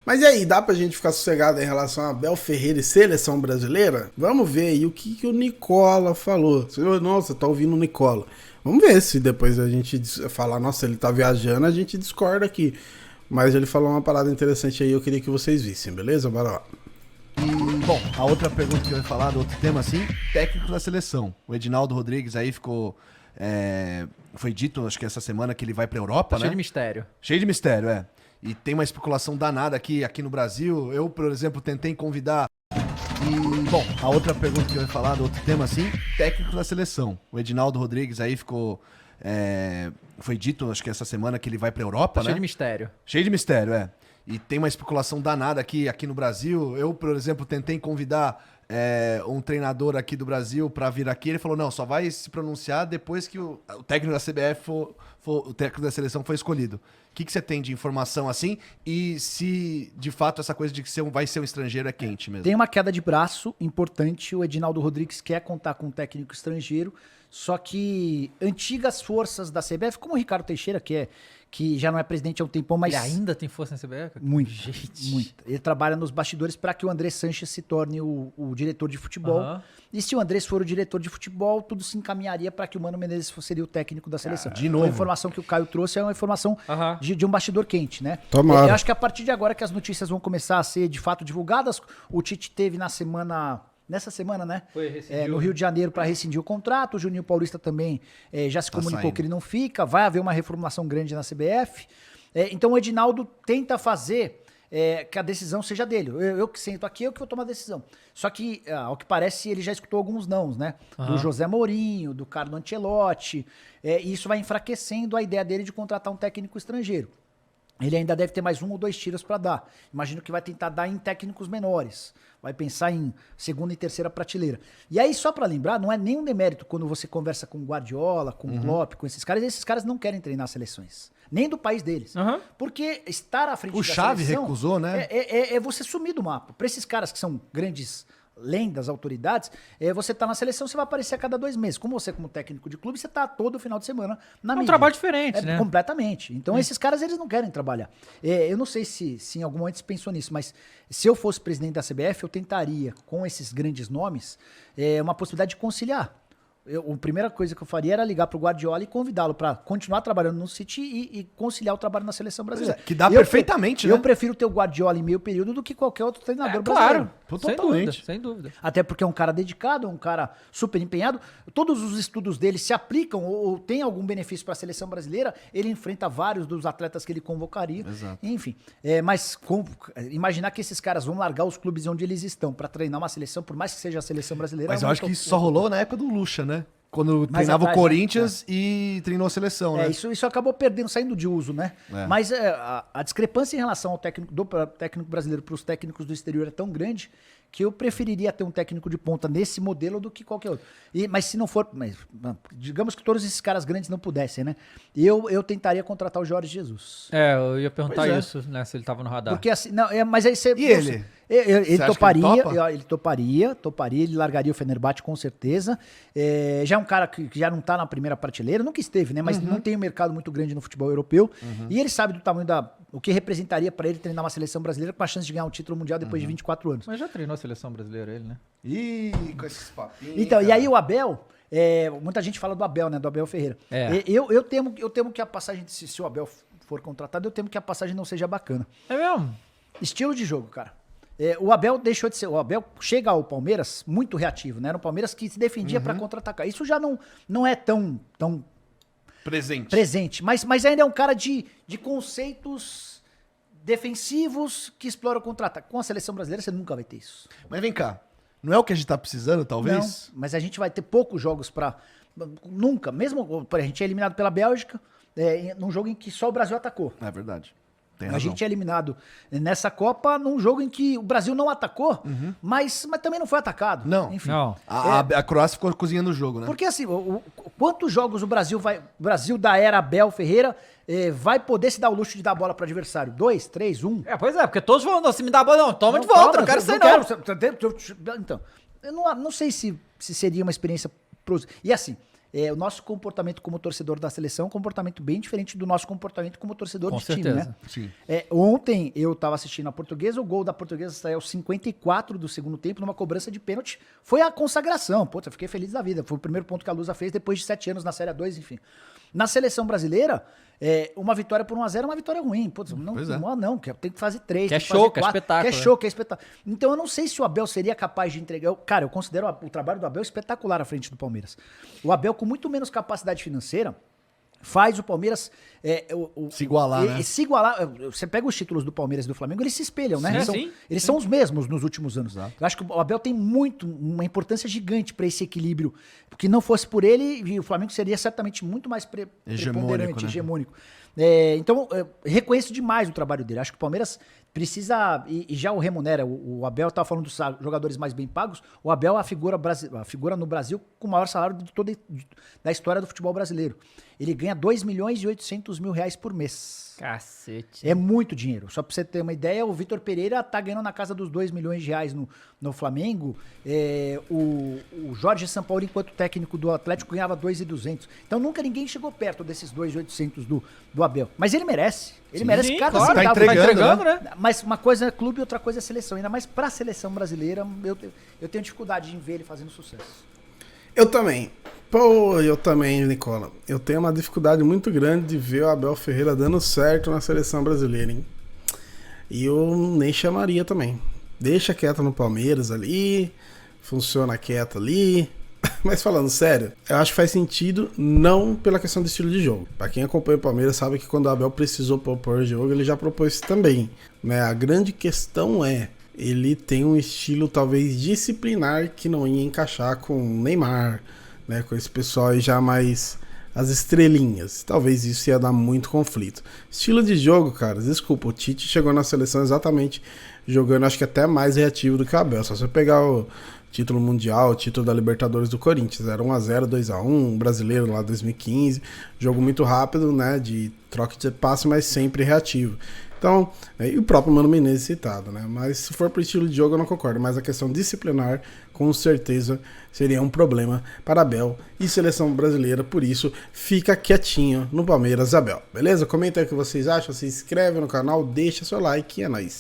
Mas e aí, dá pra gente ficar sossegado em relação a Abel Ferreira e seleção brasileira? Vamos ver aí o que o Nicola falou. Nossa, tá ouvindo o Nicola. Vamos ver se depois a gente falar, nossa, ele tá viajando, a gente discorda aqui. Mas ele falou uma parada interessante aí, eu queria que vocês vissem, beleza? Bora lá. E, bom, a outra pergunta que eu ia falar, do outro tema assim, técnico da seleção. O Edinaldo Rodrigues aí ficou... foi dito, acho que essa semana, que ele vai pra Europa, né? Cheio de mistério. Cheio de mistério, é. E tem uma especulação danada aqui no Brasil. Eu, por exemplo, tentei convidar... E, bom, a outra pergunta que eu ia falar, do outro tema assim, técnico da seleção. O Edinaldo Rodrigues aí ficou... foi dito, acho que essa semana, que ele vai pra Europa, né? Cheio de mistério. Cheio de mistério, é. E tem uma especulação danada aqui no Brasil. Eu, por exemplo, tentei convidar um treinador aqui do Brasil pra vir aqui. Ele falou, não, só vai se pronunciar depois que o técnico da CBF o técnico da seleção foi escolhido. O que você tem de informação assim? E se, de fato, essa coisa de que vai ser um estrangeiro é quente mesmo? Tem uma queda de braço importante. O Edinaldo Rodrigues quer contar com um técnico estrangeiro. Só que antigas forças da CBF, como o Ricardo Teixeira, que já não é presidente há um tempão, mas... Ele ainda tem força na CBF? Muito, Gente. muito. Ele trabalha nos bastidores para que o André Sanches se torne o diretor de futebol. Uhum. E se o Andrés for o diretor de futebol, tudo se encaminharia para que o Mano Menezes seria o técnico da seleção. De novo. A informação que o Caio trouxe é uma informação de um bastidor quente, né? Tomara. Eu acho que a partir de agora que as notícias vão começar a ser de fato divulgadas, o Tite teve nessa semana, né? No Rio de Janeiro para rescindir o contrato. O Juninho Paulista também já se comunicou saindo. que ele não fica. Vai haver uma reformulação grande na CBF. Então o Edinaldo tenta fazer que a decisão seja dele. Eu que sento aqui, eu que vou tomar a decisão. Só que, ao que parece, ele já escutou alguns nãos, né? Do José Mourinho, do Carlo Ancelotti. E isso vai enfraquecendo a ideia dele de contratar um técnico estrangeiro. Ele ainda deve ter mais 1 ou 2 tiros para dar. Imagino que vai tentar dar em técnicos menores. Vai pensar em segunda e terceira prateleira. E aí, só para lembrar, não é nenhum demérito quando você conversa com o Guardiola, com o Klopp, com esses caras não querem treinar seleções. Nem do país deles. Porque estar à frente da seleção... O Xavi recusou, né? É você sumir do mapa. Para esses caras que são grandes lendas, autoridades, você tá na seleção, você vai aparecer a cada 2 meses. Como você, como técnico de clube, você tá todo final de semana na mídia. É um trabalho diferente, né? Completamente. Então, esses caras, eles não querem trabalhar. Eu não sei se em algum momento você pensou nisso, mas se eu fosse presidente da CBF, eu tentaria, com esses grandes nomes, uma possibilidade de conciliar. A primeira coisa que eu faria era ligar pro Guardiola e convidá-lo para continuar trabalhando no City e conciliar o trabalho na seleção brasileira. Que dá perfeitamente, né? Eu prefiro ter o Guardiola em meio período do que qualquer outro treinador brasileiro. Claro, Totalmente. sem dúvida. Até porque é um cara dedicado, é um cara super empenhado. Todos os estudos dele se aplicam ou tem algum benefício para a seleção brasileira. Ele enfrenta vários dos atletas que ele convocaria. Exato. Enfim, mas imaginar que esses caras vão largar os clubes onde eles estão para treinar uma seleção, por mais que seja a seleção brasileira. Mas eu acho que isso só rolou na época do Lucha, né? Quando treinava atrás, o Corinthians e treinou a seleção, né? Isso acabou saindo de uso, né? Mas a discrepância em relação ao técnico brasileiro para os técnicos do exterior é tão grande que eu preferiria ter um técnico de ponta nesse modelo do que qualquer outro. Mas se não for... digamos que todos esses caras grandes não pudessem, né? Eu tentaria contratar o Jorge Jesus. Eu ia perguntar isso, né? Se ele tava no radar. Porque assim... mas aí você... E ele? Ele Você toparia, acha que ele toparia, ele largaria o Fenerbahçe com certeza. Já é um cara que já não tá na primeira prateleira, nunca esteve, né? Mas não tem um mercado muito grande no futebol europeu. E ele sabe do tamanho o que representaria para ele treinar uma seleção brasileira com a chance de ganhar um título mundial depois de 24 anos. Mas já treinou a seleção brasileira, ele, né? Ih, com esses papinhos. Então, e aí o Abel, muita gente fala do Abel, né? Do Abel Ferreira. Eu temo que a passagem, se o Abel for contratado, eu temo que a passagem não seja bacana. É mesmo? Estilo de jogo, cara. O Abel deixou de ser. O Abel chega ao Palmeiras muito reativo, né? Era um Palmeiras que se defendia para contra-atacar. Isso já não é tão presente. Mas ainda é um cara de conceitos defensivos que explora o contra-ataque. Com a seleção brasileira, você nunca vai ter isso. Mas vem cá. Não é o que a gente tá precisando, talvez? Não, mas a gente vai ter poucos jogos para. Nunca. Mesmo. A gente é eliminado pela Bélgica num jogo em que só o Brasil atacou. É verdade. A gente é eliminado nessa Copa num jogo em que o Brasil não atacou, mas também não foi atacado. Não. Enfim. Não. A Croácia ficou cozinhando o jogo, né? Porque assim, quantos jogos o Brasil da era Abel Ferreira vai poder se dar o luxo de dar bola para o adversário? 2, 3, 1? Pois é, porque todos falam, não, se me dá a bola, não, toma de volta, não quero sair não. Então, eu não sei se seria uma experiência... E assim, o nosso comportamento como torcedor da seleção é um comportamento bem diferente do nosso comportamento como torcedor Com de certeza. time, né? Sim. Ontem eu estava assistindo a Portuguesa, o gol da Portuguesa saiu aos 54 do segundo tempo, numa cobrança de pênalti. Foi a consagração. Putz, eu fiquei feliz da vida. Foi o primeiro ponto que a Lusa fez depois de 7 anos na Série A2, enfim. Na seleção brasileira, uma vitória por 1-0 é uma vitória ruim. Putz, não, tem que fazer 3. Quer show, quer espetáculo. Quer show, quer espetáculo. Então eu não sei se o Abel seria capaz de entregar. Cara, eu considero o trabalho do Abel espetacular à frente do Palmeiras. O Abel, com muito menos capacidade financeira, faz o Palmeiras se igualar, né? Se igualar. Você pega os títulos do Palmeiras e do Flamengo, eles se espelham, né? Eles são os mesmos nos últimos anos. Eu acho que o Abel tem uma importância gigante para esse equilíbrio. Porque não fosse por ele, o Flamengo seria certamente muito mais preponderante, hegemônico. Então, reconheço demais o trabalho dele. Acho que o Palmeiras precisa, e já o remunera. O Abel estava falando dos jogadores mais bem pagos. O Abel é a figura no Brasil com o maior salário da história do futebol brasileiro. Ele ganha 2.800.000 reais por mês. Cacete. É muito dinheiro. Só pra você ter uma ideia, o Vitor Pereira tá ganhando na casa dos 2 milhões de reais no Flamengo. O Jorge Sampaoli, enquanto técnico do Atlético, ganhava 2.200. Então nunca ninguém chegou perto desses 2.800 do Abel. Mas ele merece. Ele merece cada claro, centavo. tá entregando, né? Mas uma coisa é clube e outra coisa é seleção. Ainda mais pra seleção brasileira, eu tenho dificuldade em ver ele fazendo sucesso. Eu também. Eu também, Nicola. Eu tenho uma dificuldade muito grande de ver o Abel Ferreira dando certo na seleção brasileira, hein? E eu nem chamaria também. Deixa quieto no Palmeiras ali, funciona quieto ali. Mas falando sério, eu acho que faz sentido não pela questão do estilo de jogo. Pra quem acompanha o Palmeiras sabe que quando o Abel precisou propor jogo, ele já propôs isso também, né? A grande questão ele tem um estilo talvez disciplinar que não ia encaixar com o Neymar, né, com esse pessoal aí já mais as estrelinhas. Talvez isso ia dar muito conflito. Estilo de jogo, cara, desculpa, o Tite chegou na seleção exatamente jogando, acho que até mais reativo do que o Abel. Só se você pegar o título mundial, o título da Libertadores do Corinthians, era 1-0, 2-1, brasileiro lá 2015, jogo muito rápido, né, de troca de passe, mas sempre reativo. Então, e o próprio Mano Menezes citado, né? Mas se for pro estilo de jogo eu não concordo, mas a questão disciplinar com certeza seria um problema para Abel e seleção brasileira, por isso fica quietinho no Palmeiras, Abel. Beleza? Comenta aí o que vocês acham, se inscreve no canal, deixa seu like e é nóis.